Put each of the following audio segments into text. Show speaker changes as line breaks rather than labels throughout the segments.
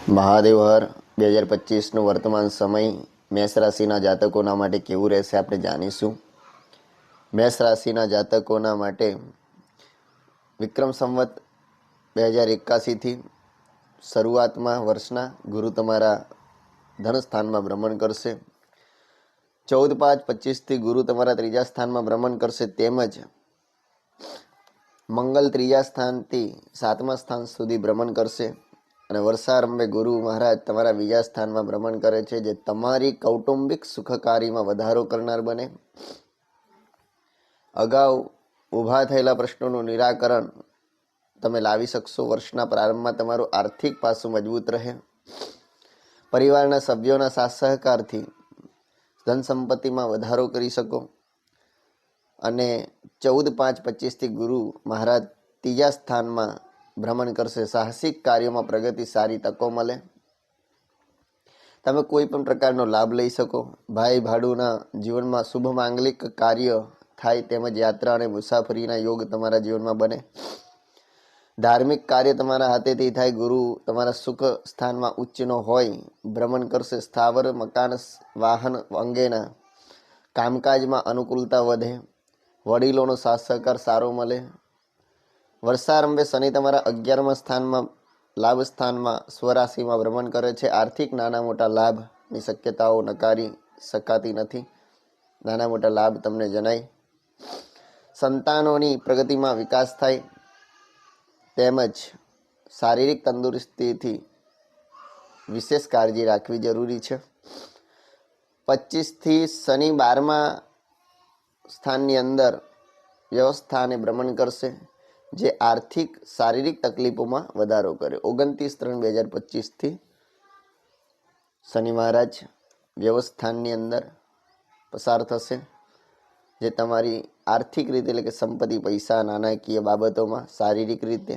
મહાદેવ હર 2025નું વર્તમાન સમય મેષ રાશિના જાતકોના માટે કેવું રહેશે આપણે જાણીશું. મેષ રાશિના જાતકોના માટે વિક્રમ સંવત 2081થી શરૂઆતમાં વર્ષના ગુરુ તમારા ધન સ્થાનમાં ભ્રમણ કરશે. 14/5/25થી ગુરુ તમારા ત્રીજા સ્થાનમાં ભ્રમણ કરશે. તેમજ મંગળ ત્રીજા સ્થાનથી સાતમા સ્થાન સુધી ભ્રમણ કરશે અને વર્ષારંભે ગુરુ મહારાજ તમારા બીજા સ્થાનમાં ભ્રમણ કરે છે, જે તમારી કૌટુંબિક સુખકારીમાં વધારો કરનાર બને. અગાઉ ઊભા થયેલા પ્રશ્નોનું નિરાકરણ તમે લાવી શકશો. વર્ષના પ્રારંભમાં તમારું આર્થિક પાસું મજબૂત રહે. પરિવારના સભ્યોના સાથ સહકારથી ધન સંપત્તિમાં વધારો કરી શકો. અને 14/5/25થી ગુરુ મહારાજ ત્રીજા સ્થાનમાં ભ્રમણ કરશે. સાહસિક કાર્યોમાં પ્રગતિ, સારી તકો મળે. તમે કોઈ પણ પ્રકારનો લાભ લઈ શકો. ભાઈ ભાડુના જીવનમાં શુભ માંગલિક કાર્ય થાય, તેમજ યાત્રા અને મુસાફરીના યોગ તમારા જીવનમાં બને. ધાર્મિક કાર્ય તમારા હાથેથી થાય. ગુરુ તમારા સુખ સ્થાનમાં ઉચ્ચનો હોય ભ્રમણ કરશે. સ્થાવર મકાન વાહન અંગેના કામકાજમાં અનુકૂળતા વધે. વડીલોનો સાથ સહકાર સારો મળે. વર્ષારંભે શનિ તમારા 11મા સ્થાનમાં લાભ સ્થાનમાં સ્વરાશિમાં ભ્રમણ કરે છે. આર્થિક નાના મોટા લાભની શક્યતાઓ નકારી શકાતી નથી. નાના મોટા લાભ તમને જણાય. સંતાનોની પ્રગતિમાં વિકાસ થાય. તેમજ શારીરિક તંદુરસ્તીથી વિશેષ કાળજી રાખવી જરૂરી છે. 25થી શનિ 12મા સ્થાનની અંદર વ્યવસ્થાને ભ્રમણ કરશે, જે આર્થિક શારીરિક તકલીફોમાં વધારો કરે. 29/3/2025થી શનિ મહારાજ વ્યવસ્થાનની અંદર પસાર થશે, જે તમારી આર્થિક રીતે એટલે કે સંપત્તિ, પૈસા, નાણાકીય બાબતોમાં શારીરિક રીતે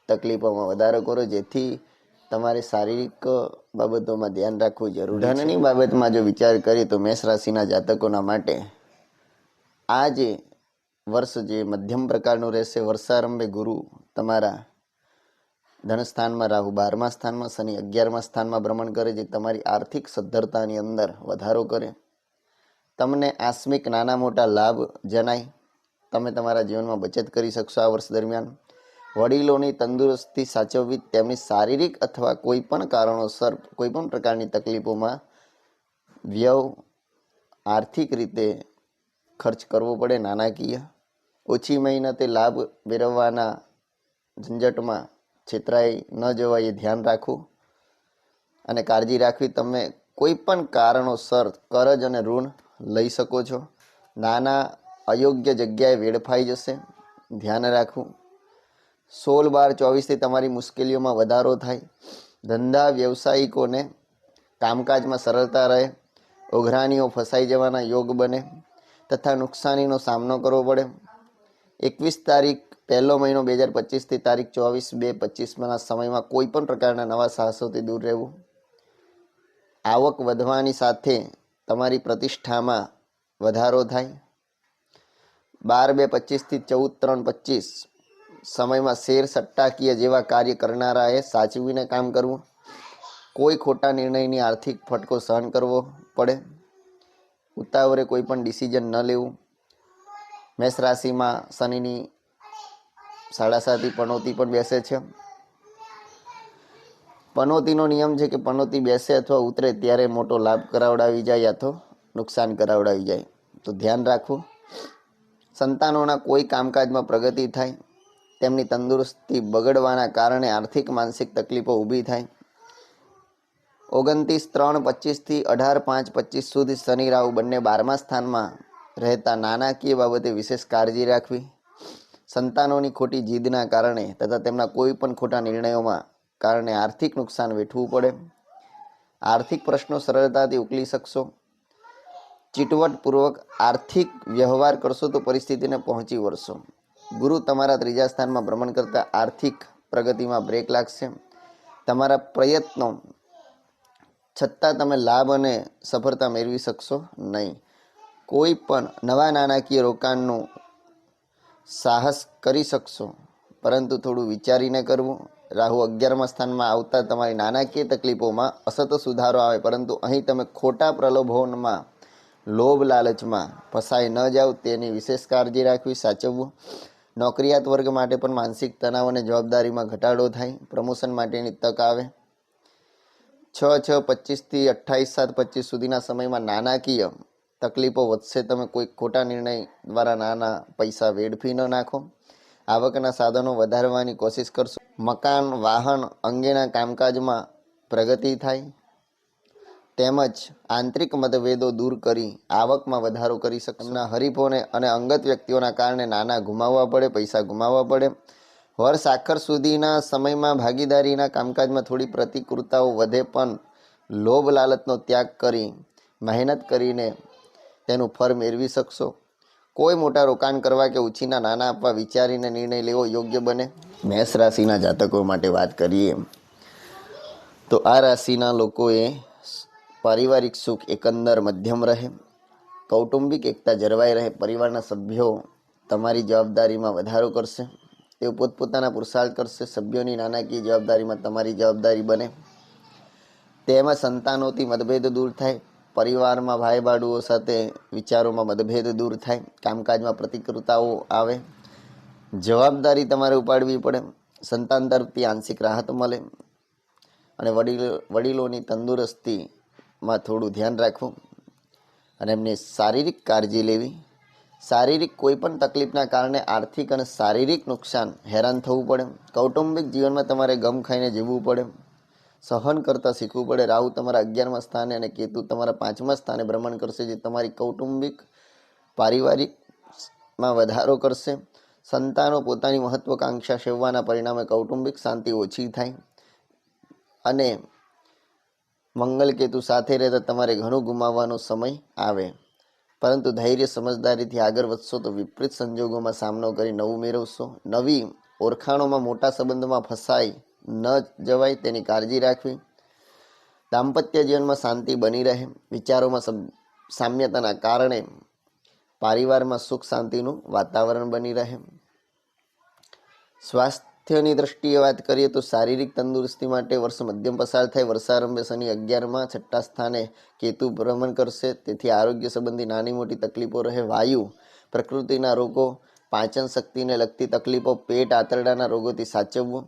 તકલીફોમાં વધારો કરો, જેથી તમારે શારીરિક બાબતોમાં ધ્યાન રાખવું જરૂરી છે. ધનની બાબતમાં જો વિચાર કરીએ તો મેષ રાશિના જાતકોના માટે આ જે વર્ષ જે મધ્યમ પ્રકારનું રહેશે. વર્ષારંભે ગુરુ તમારા ધન સ્થાનમાં, રાહુ 12મા સ્થાનમાં, શનિ 11મા સ્થાનમાં ભ્રમણ કરે, જે તમારી આર્થિક સદ્ધરતાની અંદર વધારો કરે. તમને આકસ્મિક નાના મોટા લાભ જણાય. તમે તમારા જીવનમાં બચત કરી શકશો આ વર્ષ દરમિયાન. વડીલોની તંદુરસ્તી સાચવવી, તેમની શારીરિક અથવા કોઈ પણ કારણોસર કોઈ પણ પ્રકારની તકલીફોમાં વ્યય આર્થિક રીતે ખર્ચ કરવો પડે. નાણાકીય ઓછી મહેનતે લાભ મેળવવાના ઝંઝટમાં છેતરાઈ ન જવાય એ ધ્યાન રાખવું અને કાળજી રાખવી. તમે કોઈ પણ કારણોસર કરજ અને ઋણ લઈ શકો છો. નાના અયોગ્ય જગ્યાએ વેડફાઈ જશે, ધ્યાન રાખવું. 16/12/24થી તમારી મુશ્કેલીઓમાં વધારો થાય. ધંધા વ્યવસાયિકોને કામકાજમાં સરળતા રહે. ઉઘરાણીઓ ફસાઈ જવાના યોગ બને તથા નુકસાનીનો સામનો કરવો પડે. 21 તારીખ 1લો મહિનો 2025થી તારીખ 24/2/25ના સમયમાં કોઈ પણ પ્રકારના નવા સાહસોથી દૂર રહેવું. આવક વધવાની સાથે તમારી પ્રતિષ્ઠામાં વધારો થાય. 12/2/25થી 14/3/25 સમયમાં શેર સટ્ટાકીય જેવા કાર્ય કરનારાએ સાચવીને કામ કરવું. કોઈ ખોટા નિર્ણયની આર્થિક ફટકો સહન કરવો પડે. ઉતાવળે કોઈ પણ ડિસિઝન ન લેવું. મેષ રાશિમાં શનિની 7.5 પનોતી પણ બેસે છે. પનોતીનો નિયમ છે કે પનોતી બેસે અથવા ઉતરે ત્યારે મોટો લાભ કરાવડાવી જાય અથવા નુકસાન કરાવડાવી જાય, તો ધ્યાન રાખવું. સંતાનોના કોઈ કામકાજમાં પ્રગતિ થાય. તેમની તંદુરસ્તી બગડવાના કારણે આર્થિક માનસિક તકલીફો ઊભી થાય. 29/3/25થી 18/5/25 સુધી શનિ રાહુ બંને 12મા સ્થાનમાં રહેતા નાણાકીય બાબતે વિશેષ કાળજી રાખવી. સંતાનોની ખોટી જીદના કારણે તથા તેમના કોઈ પણ ખોટા નિર્ણયોમાં કારણે આર્થિક નુકસાન વેઠવું પડે. આર્થિક પ્રશ્નો સરળતાથી ઉકેલી શકશો. ચીટવટપૂર્વક આર્થિક વ્યવહાર કરશો તો પરિસ્થિતિને પહોંચી વળશો. ગુરુ તમારા ત્રીજા સ્થાનમાં ભ્રમણ કરતા આર્થિક પ્રગતિમાં બ્રેક લાગશે. તમારા પ્રયત્નો છતાં તમે લાભ અને સફળતા મેળવી શકશો નહીં. કોઈ પણ નવા નાણાકીય રોકાણનું સાહસ કરી શકશો, પરંતુ થોડું વિચારીને કરવું. રાહુ 11મા સ્થાનમાં આવતા તમારી નાણાકીય તકલીફોમાં અસત સુધારો આવે, પરંતુ અહીં તમે ખોટા પ્રલોભનમાં, લોભ લાલચમાં ફસાઈ ન જાઓ તેની વિશેષ કાળજી રાખવી, સાચવવું. નોકરિયાત વર્ગ માટે પણ માનસિક તણાવ અને જવાબદારીમાં ઘટાડો થાય. પ્રમોશન માટેની તક આવે. 6/6/25 થી 28/7/25 સુધીના સમયમાં નાણાકીય તકલીફો વધશે. તમે કોઈ ખોટા નિર્ણય દ્વારા નાના પૈસા વેડફી ન નાખો. આવકના સાધનો વધારવાની કોશિશ કરશો. મકાન વાહન અંગેના કામકાજમાં પ્રગતિ થાય, તેમજ આંતરિક મતભેદો દૂર કરી આવકમાં વધારો કરી શકશો. એમના હરીફોને અને અંગત વ્યક્તિઓના કારણે નાના ગુમાવવા પડે, પૈસા ગુમાવવા પડે. વર્ષ આખર સુધીના સમયમાં ભાગીદારીના કામકાજમાં થોડી પ્રતિકૂળતાઓ વધે, પણ લોભ લાલચનો ત્યાગ કરી મહેનત કરીને તેનું ફળ મેળવી શકશો. કોઈ મોટા રોકાણ કરવા કે ઉછીના નાના આપવા વિચારીને નિર્ણય લેવો યોગ્ય બને. મેષ રાશિના જાતકો માટે વાત કરીએ તો આ રાશિના લોકોએ પારિવારિક સુખ એકંદર મધ્યમ રહે, કૌટુંબિક એકતા જળવાઈ રહે. પરિવારના સભ્યો તમારી જવાબદારીમાં વધારો કરશે. તેઓ પોતપોતાના પુરુષાર્થ કરશે. સભ્યોની નાણાકીય જવાબદારીમાં તમારી જવાબદારી બને. તેમાં સંતાનોથી મતભેદ દૂર થાય. પરિવારમાં ભાઈ બાળુઓ સાથે વિચારોમાં મતભેદ દૂર થાય. કામકાજમાં પ્રતિકૂળતાઓ આવે. જવાબદારી તમારે ઉપાડવી પડે. સંતાન તરફથી આંશિક રાહત મળે અને વડીલોની તંદુરસ્તીમાં થોડું ધ્યાન રાખવું અને એમની શારીરિક કાળજી લેવી. શારીરિક કોઈ પણ તકલીફના કારણે આર્થિક અને શારીરિક નુકસાન, હેરાન થવું પડે. કૌટુંબિક જીવનમાં તમારે ગમ ખાઈને જીવવું પડે, સહન કરતાં શીખવું પડે. રાહુ તમારા 11મા સ્થાને અને કેતુ તમારા 5મા સ્થાને ભ્રમણ કરશે, જે તમારી કૌટુંબિક પારિવારિકમાં વધારો કરશે. સંતાનો પોતાની મહત્વાકાંક્ષા સેવવાના પરિણામે કૌટુંબિક શાંતિ ઓછી થાય અને મંગલ કેતુ સાથે રહેતા તમારે ઘણું ગુમાવવાનો સમય આવે, પરંતુ ધૈર્ય સમજદારીથી આગળ વધશો તો વિપરીત સંજોગોમાં સામનો કરી નવું મેળવશો. નવી ઓળખાણોમાં મોટા સંબંધમાં ફસાઈ ન જવાય તેની કાળજી રાખવી. દાંપત્ય જીવનમાં શાંતિ બની રહે. વિચારોમાં સામ્યતાના કારણે પરિવારમાં સુખ શાંતિનું વાતાવરણ બની રહે. સ્વાસ્થ્યની દ્રષ્ટિએ વાત કરીએ તો શારીરિક તંદુરસ્તી માટે વર્ષ મધ્યમ પસાર થાય. વર્ષારંભે શનિ 11માં 6ઠ્ઠા સ્થાને કેતુ ભ્રમણ કરશે, તેથી આરોગ્ય સંબંધી નાની મોટી તકલીફો રહે. વાયુ પ્રકૃતિના રોગો, પાચન શક્તિને લગતી તકલીફો, પેટ આંતરડાના રોગોથી સાચવવું.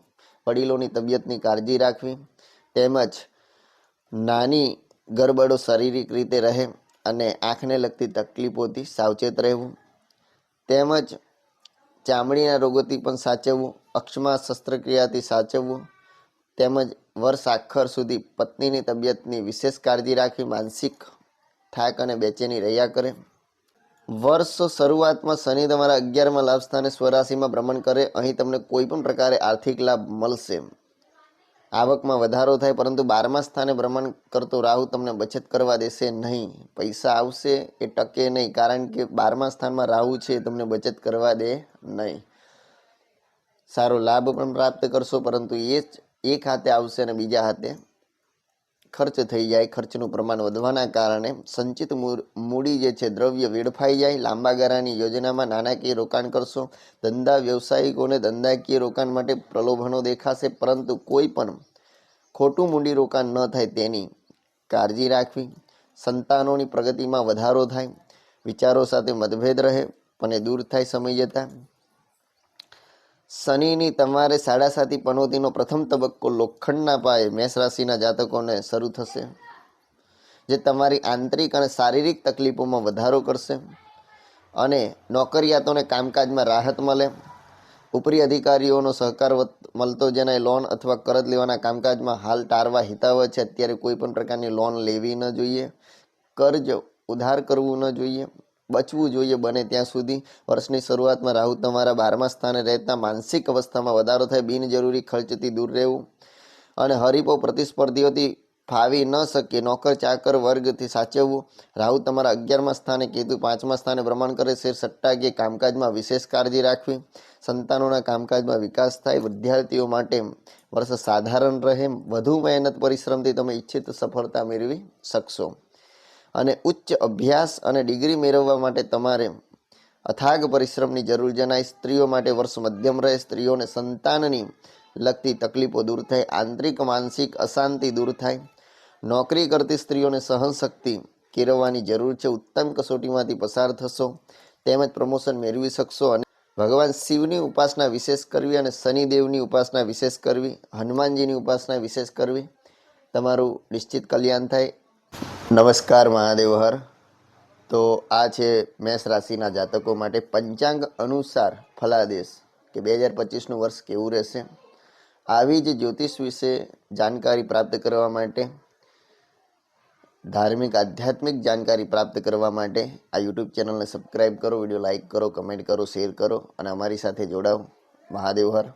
વડીલોની તબિયતની કાળજી રાખવી, તેમજ નાની ગરબડો શારીરિક રીતે રહે અને આંખને લગતી તકલીફોથી સાવચેત રહેવું. તેમજ ચામડીના રોગોથી પણ સાચવવું. અક્ષમા શસ્ત્રક્રિયાથી સાચવવું. તેમજ વર્ષ આખર સુધી પત્નીની તબિયતની વિશેષ કાળજી રાખવી. માનસિક થાક અને બેચેની રહ્યા કરે. વર્ષ શરૂઆતમાં શનિ તમારા 11મા લાભ સ્થાને સ્વરાશિમાં ભ્રમણ કરે. અહીં તમને કોઈ પણ પ્રકારે આર્થિક લાભ મળશે, આવકમાં વધારો થાય, પરંતુ 12મા સ્થાને ભ્રમણ કરતો રાહુ તમને બચત કરવા દેશે નહીં. પૈસા આવશે એ ટકે નહીં, કારણ કે 12મા સ્થાનમાં રાહુ છે, તમને બચત કરવા દે નહીં. સારો લાભ પણ પ્રાપ્ત કરશો, પરંતુ એ જ એક હાથે આવશે અને બીજા હાથે ખર્ચ થઈ જાય. ખર્ચનું પ્રમાણ વધવાના કારણે સંચિત મૂડી જે છે, દ્રવ્ય વેડફાઈ જાય. લાંબા ગાળાની યોજનામાં નાણાકીય રોકાણ કરશો. ધંધા વ્યવસાયિકોને ધંધાકીય રોકાણ માટે પ્રલોભનો દેખાશે, પરંતુ કોઈ પણ ખોટું મૂડી રોકાણ ન થાય તેની કાળજી રાખવી. સંતાનોની પ્રગતિમાં વધારો થાય. વિચારો સાથે મતભેદ રહે પણ એ દૂર થાય સમય જતાં. શનિની તમારે 7.5 પનોતીનો પ્રથમ તબક્કો લોખંડના પાયે મેષ રાશિના જાતકોને શરૂ થશે, જે તમારી આંતરિક અને શારીરિક તકલીફોમાં વધારો કરશે અને નોકરિયાતોને કામકાજમાં રાહત મળે. ઉપરી અધિકારીઓનો સહકાર મળતો, જેના લોન અથવા કરજ લેવાના કામકાજમાં હાલ ટાળવા હિતાવહ છે. અત્યારે કોઈ પણ પ્રકારની લોન લેવી ન જોઈએ, કર્જ ઉધાર કરવું ન જોઈએ, બચવું જોઈએ બને ત્યાં સુધી. વર્ષની શરૂઆતમાં રાહુ તમારા 12મા સ્થાને રહેતા માનસિક અવસ્થામાં વધારો થાય. બિનજરૂરી ખર્ચથી દૂર રહેવું અને હરીફો પ્રતિસ્પર્ધીઓથી ફાવી ન શકે નોકર ચાકર વર્ગથી સાચવવું. રાહુ તમારા 11મા સ્થાને, કેતુ 5મા સ્થાને ભ્રમણ કરે છે. સટ્ટાકીય કામકાજમાં વિશેષ કાળજી રાખવી. સંતાનોના કામકાજમાં વિકાસ થાય. વિદ્યાર્થીઓ માટે વર્ષ સાધારણ રહે. વધુ મહેનત પરિશ્રમથી તમે ઈચ્છિત સફળતા મેળવી શકશો અને ઉચ્ચ અભ્યાસ અને ડિગ્રી મેળવવા માટે તમારે અથાગ પરિશ્રમની જરૂર જણાય. સ્ત્રીઓ માટે વર્ષ મધ્યમ રહે. સ્ત્રીઓને સંતાનની લગતી તકલીફો દૂર થાય, આંતરિક માનસિક અશાંતિ દૂર થાય. નોકરી કરતી સ્ત્રીઓને સહનશક્તિ કેળવવાની જરૂર છે. ઉત્તમ કસોટીમાંથી પસાર થશો, તેમજ પ્રમોશન મેળવી શકશો. અને ભગવાન શિવની ઉપાસના વિશેષ કરવી અને શનિદેવની ઉપાસના વિશેષ કરવી, હનુમાનજીની ઉપાસના વિશેષ કરવી, તમારું નિશ્ચિત કલ્યાણ થાય. નમસ્કાર મહાદેવ હર. તો આ છે મેષ રાશિના જાતકો માટે પંચાંગ અનુસાર ફલાદેશ કે 2025નું વર્ષ કેવું રહેશે. આવી જ જ્યોતિષ વિશે જાણકારી પ્રાપ્ત કરવા માટે, ધાર્મિક આધ્યાત્મિક જાણકારી પ્રાપ્ત કરવા માટે આ યુટ્યુબ ચેનલને સબસ્ક્રાઈબ કરો, વિડીયો લાઇક કરો, કમેન્ટ કરો, શેર કરો અને અમારી સાથે જોડાઓ. મહાદેવ હર.